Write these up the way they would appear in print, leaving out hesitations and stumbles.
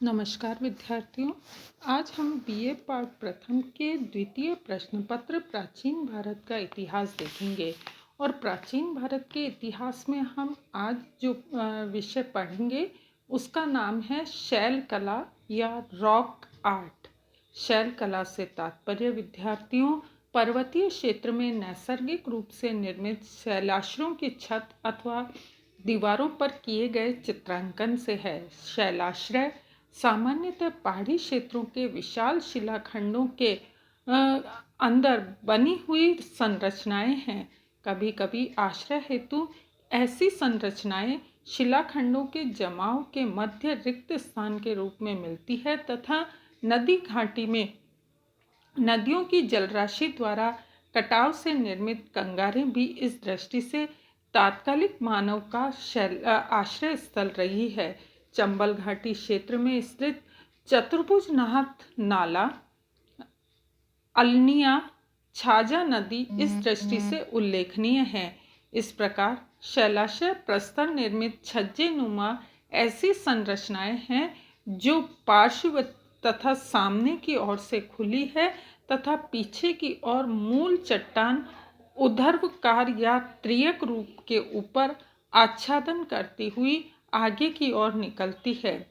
नमस्कार विद्यार्थियों। आज हम बीए पाठ प्रथम के द्वितीय प्रश्न पत्र प्राचीन भारत का इतिहास देखेंगे। और प्राचीन भारत के इतिहास में हम आज जो विषय पढ़ेंगे उसका नाम है शैल कला या रॉक आर्ट। शैल कला से तात्पर्य विद्यार्थियों पर्वतीय क्षेत्र में नैसर्गिक रूप से निर्मित शैलाश्रों की छत अथवा दीवारों पर किए गए चित्रांकन से है। शैलाश्रय सामान्यतः पहाड़ी क्षेत्रों के विशाल शिलाखंडों के अंदर बनी हुई संरचनाएं हैं। कभी कभी आश्रय हेतु ऐसी संरचनाएं शिलाखंडों के जमाव के मध्य रिक्त स्थान के रूप में मिलती है तथा नदी घाटी में नदियों की जलराशि द्वारा कटाव से निर्मित कंगारें भी इस दृष्टि से तात्कालिक मानव का आश्रय स्थल रही है। चंबल घाटी क्षेत्र में स्थित चतुर्भुज नाथ नाला, अल्निया, छाजा नदी इस दृष्टि से उल्लेखनीय है। इस प्रकार शैलाश्रय प्रस्तर निर्मित छज्जे नुमा ऐसी संरचनाएं हैं जो पार्श्व तथा सामने की ओर से खुली है तथा पीछे की ओर मूल चट्टान ऊर्ध्वाकार या त्रियक रूप के ऊपर आच्छादन करती हुई आगे की ओर निकलती है।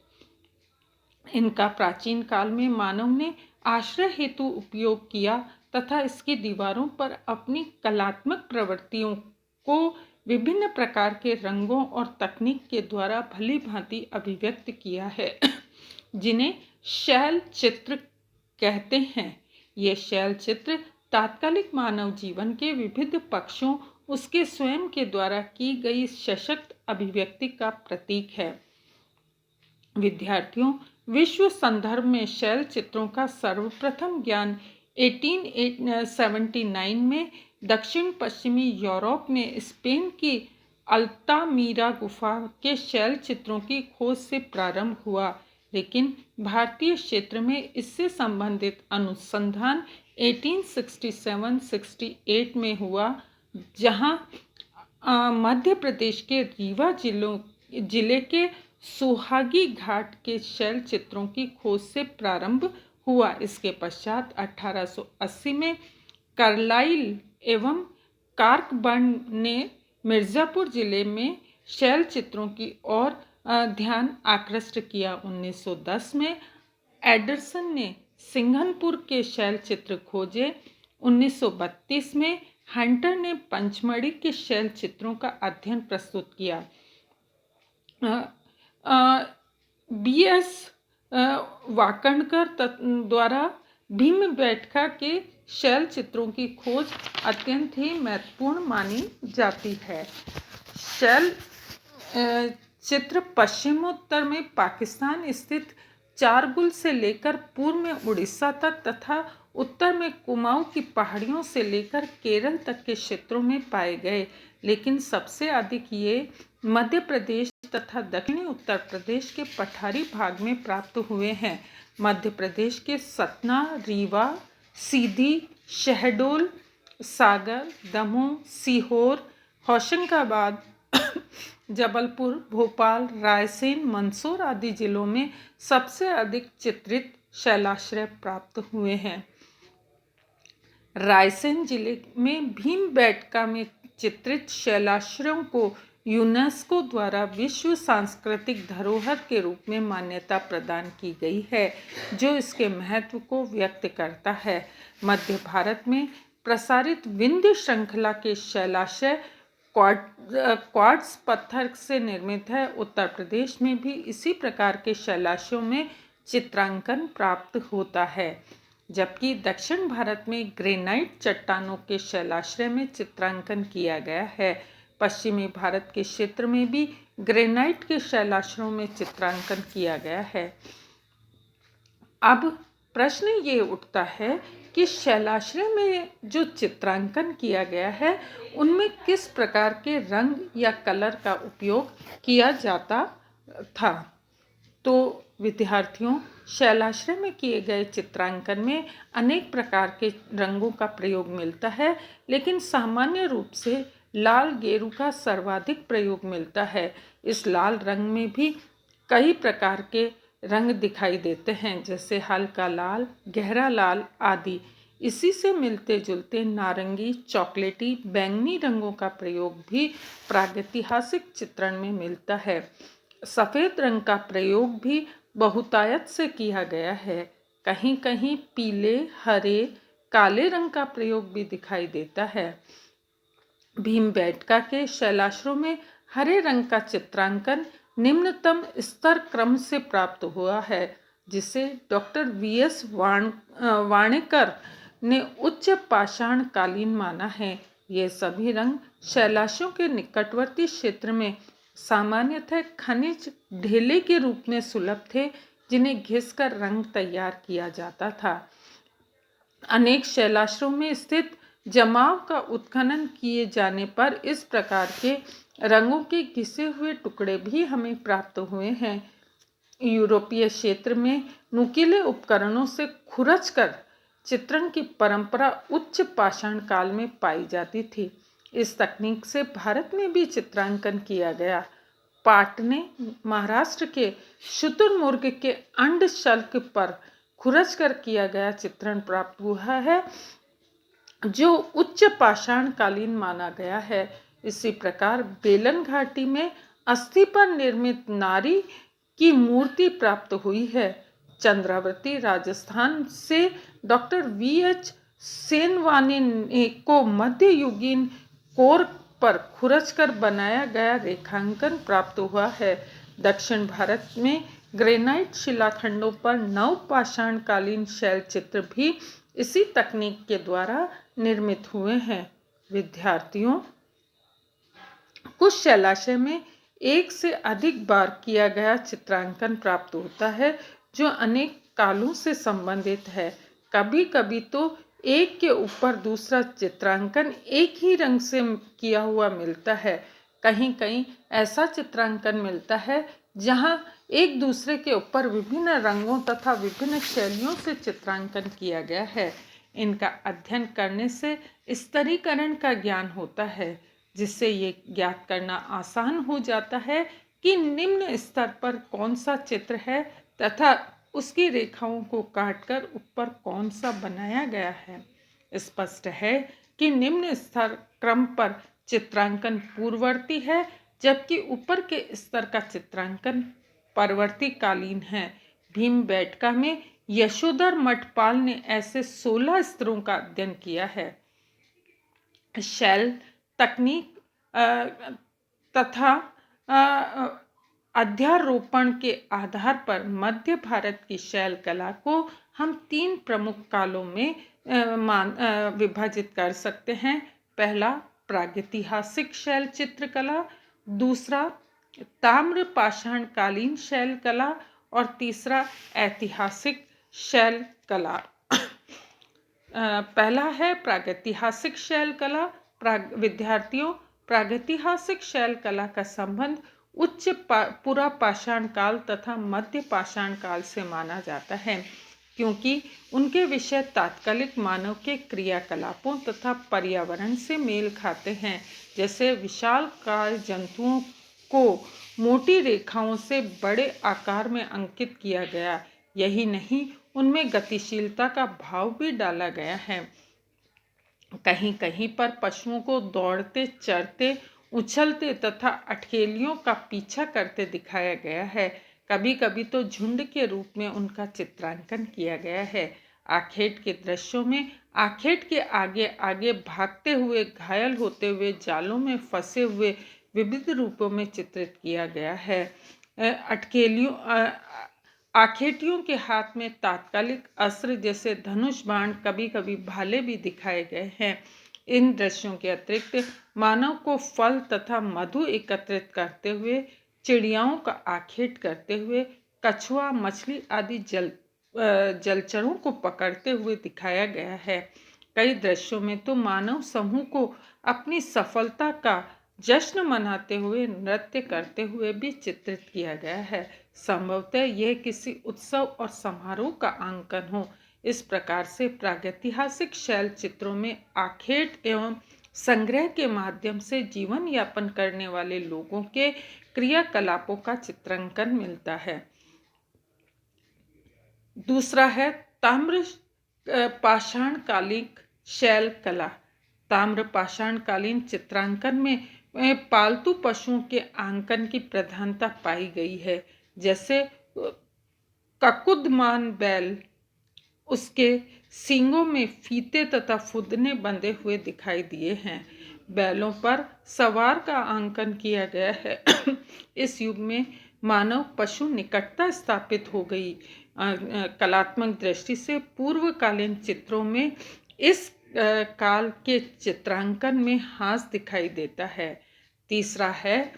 इनका प्राचीन काल में मानव ने आश्रय हेतु उपयोग किया तथा इसकी दीवारों पर अपनी कलात्मक प्रवृत्तियों को विभिन्न प्रकार के रंगों और तकनीक के द्वारा भली भांति अभिव्यक्त किया है जिन्हें शैल चित्र कहते हैं। ये शैल चित्र तात्कालिक मानव जीवन के विविध पक्षों उसके स्वयं के द्वारा की गई सशक्त अभिव्यक्ति का प्रतीक है। विद्यार्थियों, विश्व संदर्भ में शैल चित्रों का सर्वप्रथम ज्ञान 1879 में दक्षिण पश्चिमी यूरोप में स्पेन की अल्तामीरा गुफा के शैल चित्रों की खोज से प्रारंभ हुआ, लेकिन भारतीय क्षेत्र में इससे संबंधित अनुसंधान 1867-68 में हुआ, जहां मध्य प्रदेश के रीवा जिले के सुहागी घाट के शैल चित्रों की खोज से प्रारंभ हुआ। इसके पश्चात 1880 में कार्लाइल एवं कार्कबर्न ने मिर्जापुर जिले में शैल चित्रों की ओर ध्यान आकृष्ट किया। 1910 में एंडरसन ने सिंघनपुर के शैल चित्र खोजे। 1932 में हंटर ने पंचमढ़ी के शैल चित्रों का अध्ययन प्रस्तुत किया। BS वाकणकर द्वारा भीमबेटका के शैल चित्रों की खोज अत्यंत ही महत्वपूर्ण मानी जाती है। शैल चित्र पश्चिमोत्तर में पाकिस्तान स्थित चारगुल से लेकर पूर्व में उड़ीसा तक तथा उत्तर में कुमाऊं की पहाड़ियों से लेकर केरल तक के क्षेत्रों में पाए गए, लेकिन सबसे अधिक ये मध्य प्रदेश तथा दक्षिणी उत्तर प्रदेश के पठारी भाग में प्राप्त हुए हैं। मध्य प्रदेश के सतना, रीवा, सीधी, शहडोल, सागर, दमोह, सीहोर, होशंगाबाद, जबलपुर, भोपाल, रायसेन, मंदसौर आदि जिलों में सबसे अधिक चित्रित शैलाश्रय प्राप्त हुए हैं। रायसेन जिले में भीमबेटका में चित्रित शैलाश्रयों को यूनेस्को द्वारा विश्व सांस्कृतिक धरोहर के रूप में मान्यता प्रदान की गई है, जो इसके महत्व को व्यक्त करता है। मध्य भारत में प्रसारित विंध्य श्रृंखला के शैलाश्रय क्वार्ट्ज पत्थर से निर्मित है। उत्तर प्रदेश में भी इसी प्रकार के शैलाश्रयों में चित्रांकन प्राप्त होता है, जबकि दक्षिण भारत में ग्रेनाइट चट्टानों के शैलाश्रय में चित्रांकन किया गया है। पश्चिमी भारत के क्षेत्र में भी ग्रेनाइट के शैलाश्रयों में चित्रांकन किया गया है। अब प्रश्न ये उठता है कि शैलाश्रय में जो चित्रांकन किया गया है उनमें किस प्रकार के रंग या कलर का उपयोग किया जाता था। तो विद्यार्थियों, शैलाश्रय में किए गए चित्रांकन में अनेक प्रकार के रंगों का प्रयोग मिलता है, लेकिन सामान्य रूप से लाल गेरू का सर्वाधिक प्रयोग मिलता है। इस लाल रंग में भी कई प्रकार के रंग दिखाई देते हैं, जैसे हल्का लाल, गहरा लाल आदि। इसी से मिलते जुलते नारंगी, चॉकलेटी, बैंगनी रंगों का प्रयोग भी प्रागैतिहासिक चित्रण में मिलता है। सफ़ेद रंग का प्रयोग भी बहुतायत से किया गया है। कहीं कहीं पीले, हरे, काले रंग का प्रयोग भी दिखाई देता है। भीमबेटका के शैलाश्रों में हरे रंग का चित्रांकन निम्नतम स्तर क्रम से प्राप्त हुआ है, जिसे डॉक्टर वीएस वाणेकर ने उच्च पाषाण कालीन माना है। ये सभी रंग शैलाशों के निकटवर्ती क्षेत्र में सामान्यतः खनिज ढेले के रूप में सुलभ थे, जिन्हें घिसकर रंग तैयार किया जाता था। अनेक शैलाश्रों में स्थित जमाव का उत्खनन किए जाने पर इस प्रकार के रंगों के घिसे हुए टुकड़े भी हमें प्राप्त हुए हैं। यूरोपीय क्षेत्र में नुकीले उपकरणों से खुरचकर चित्रण की परंपरा उच्च पाषाण काल में पाई जाती थी। इस तकनीक से भारत में भी चित्रांकन किया गया। पाटने, महाराष्ट्र के शुतुरमुर्ग के अंड शल्क पर खुरचकर किया गया चित्रण प्राप्त हुआ है, जो उच्च पाषाण कालीन माना गया है। इसी प्रकार बेलन घाटी में अस्थि पर निर्मित नारी की मूर्ति प्राप्त हुई है। चंद्रावती, राजस्थान से डॉक्टर वीएच सेनवानी को मध्ययुगीन कोर पर खुरचकर बनाया गया रेखांकन प्राप्त हुआ है। दक्षिण भारत में ग्रेनाइट शिलाखंडों पर नवपाषाण कालीन शैल चित्र भी इसी तकनीक के द्वारा निर्मित हुए हैं। विद्यार्थियों, कुछ शैलाशय में एक से अधिक बार किया गया चित्रांकन प्राप्त होता है, जो अनेक कालों से संबंधित है। कभी कभी तो एक के ऊपर दूसरा चित्रांकन एक ही रंग से किया हुआ मिलता है। कहीं कहीं ऐसा चित्रांकन मिलता है जहां एक दूसरे के ऊपर विभिन्न रंगों तथा विभिन्न शैलियों से चित्रांकन किया गया है। इनका अध्ययन करने से स्तरीकरण का ज्ञान होता है, जिससे ये ज्ञात करना आसान हो जाता है कि निम्न स्तर पर कौन सा चित्र है तथा उसकी रेखाओं को काटकर ऊपर कौन सा बनाया गया है। स्पष्ट है कि निम्न स्तर क्रम पर चित्रांकन पूर्ववर्ती है, जबकि ऊपर के स्तर का चित्रांकन परवर्ती कालीन है। भीमबेटका में यशोधर मठपाल ने ऐसे 16 स्तरों का अध्ययन किया है। शैल तकनीक तथा अध्यारोपण के आधार पर मध्य भारत की शैल कला को हम 3 प्रमुख कालों में विभाजित कर सकते हैं। पहला प्रागैतिहासिक शैल चित्रकला, दूसरा ताम्र पाषाण कालीन शैल कला और तीसरा ऐतिहासिक शैल कला। पहला है प्रागैतिहासिक शैल कला। विद्यार्थियों, प्रागैतिहासिक शैल कला का संबंध उच्च पुरा पाषाण काल तथा मध्य पाषाण काल से माना जाता है, क्योंकि उनके विषय तात्कालिक मानव के क्रियाकलापों तथा पर्यावरण से मेल खाते हैं। जैसे विशालकाय जंतुओं को मोटी रेखाओं से बड़े आकार में अंकित किया गया। यही नहीं, उनमें गतिशीलता का भाव भी डाला गया है। कहीं कहीं पर पशुओं को दौड़ते, चरते, उछलते तथा अठखेलियों का पीछा करते दिखाया गया है। कभी कभी तो झुंड के रूप में उनका चित्रांकन किया गया है। आखेट के दृश्यों में आखेट के आगे आगे भागते हुए, घायल होते हुए, जालों में फंसे हुए विविध रूपों में चित्रित किया गया है। आखेटियों के हाथ में तात्कालिक अस्त्र जैसे धनुष, बाण, कभी कभी भाले भी दिखाए गए हैं। इन दृश्यों के अतिरिक्त मानव को फल तथा मधु एकत्रित करते हुए, चिड़ियाओं का आखेट करते हुए, कछुआ, मछली आदि जलचरों को पकड़ते हुए दिखाया गया है। कई दृश्यों में तो मानव समूह को अपनी सफलता का जश्न मनाते हुए, नृत्य करते हुए भी चित्रित किया गया है। संभवतः यह किसी उत्सव और समारोह का अंकन हो। इस प्रकार से प्रागैतिहासिक शैल चित्रों में आखेट एवं संग्रह के माध्यम से जीवन यापन करने वाले लोगों के क्रियाकलापों का चित्रांकन मिलता है। दूसरा है ताम्र पाषाणकालिक शैल कला। ताम्र पाषाणकालीन चित्रांकन में पालतू पशुओं के आंकन की प्रधानता पाई गई है। जैसे ककुदमान बैल, उसके सींगों में फीते तथा फुदने बंधे हुए दिखाई दिए हैं। बैलों पर सवार का आंकन किया गया है। इस युग में मानव पशु निकटता स्थापित हो गई। कलात्मक दृष्टि से पूर्वकालीन चित्रों में इस काल के चित्रांकन में हास दिखाई देता है। तीसरा है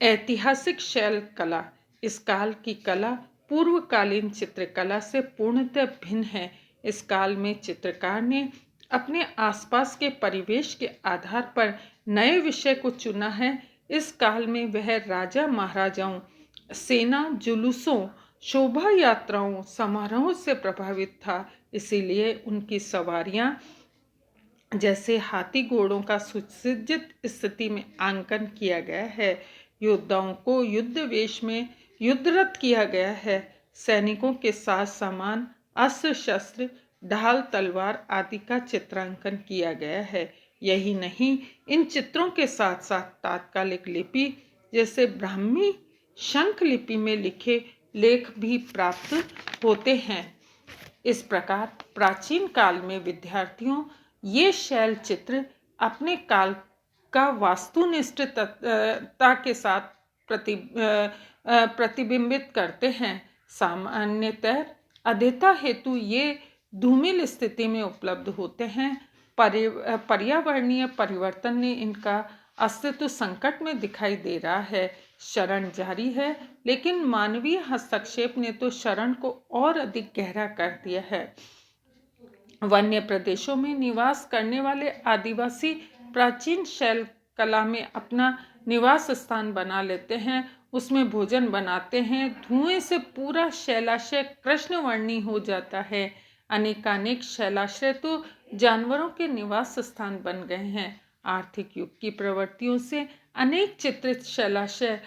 ऐतिहासिक शैल कला। इस काल की कला पूर्वकालीन चित्रकला से पूर्णतः भिन्न है। इस काल में चित्रकार ने अपने आसपास के परिवेश के आधार पर नए विषय को चुना है। इस काल में वह राजा महाराजाओं, सेना, जुलूसों, शोभा यात्राओं, समारोहों से प्रभावित था। इसीलिए उनकी सवारियां जैसे हाथी घोड़ों का सुसज्जित स्थिति में आंकन किया गया है। योद्धाओं को युद्ध वेश में युद्धरत किया गया है। सैनिकों के साथ सामान, अस्त्र शस्त्र, ढाल, तलवार आदि का चित्रांकन किया गया है। यही नहीं, इन चित्रों के साथ साथ तात्कालिक लिपि जैसे ब्राह्मी शंख लिपि में लिखे लेख भी प्राप्त होते हैं। इस प्रकार प्राचीन काल में विद्यार्थियों ये शैल चित्र अपने काल का वास्तुनिष्ठता के साथ प्रतिबिंबित करते हैं। सामान्यतः अध्येता हेतु ये धूमिल स्थिति में उपलब्ध होते हैं। पर्यावरणीय परिवर्तन ने इनका अस्तित्व संकट में दिखाई दे रहा है। शरण जारी है, लेकिन मानवीय हस्तक्षेप ने तो शरण को और अधिक गहरा कर दिया है। वन्य प्रदेशों में निवास करने वाले आदिवासी प्राचीन शैल कला में अपना निवास स्थान बना लेते हैं, उसमें भोजन बनाते हैं। धुएं से पूरा शैलाशय कृष्णवर्णी हो जाता है। अनेकानेक शैलाशय तो जानवरों के निवास स्थान बन गए हैं। आर्थिक युग की प्रवृत्तियों से अनेक चित्रित शैलाशय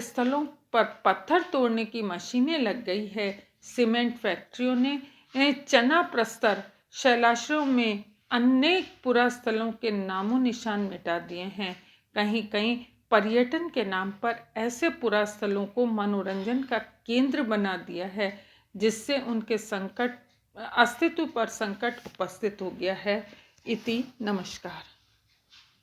स्थलों पर पत्थर तोड़ने की मशीनें लग गई है। सीमेंट फैक्ट्रियों ने चना प्रस्तर शैलाशयों में अनेक पुरास्थलों के नामों निशान मिटा दिए हैं। कहीं कहीं पर्यटन के नाम पर ऐसे पुरास्थलों को मनोरंजन का केंद्र बना दिया है, जिससे उनके अस्तित्व पर संकट उपस्थित हो गया है। इति नमस्कार।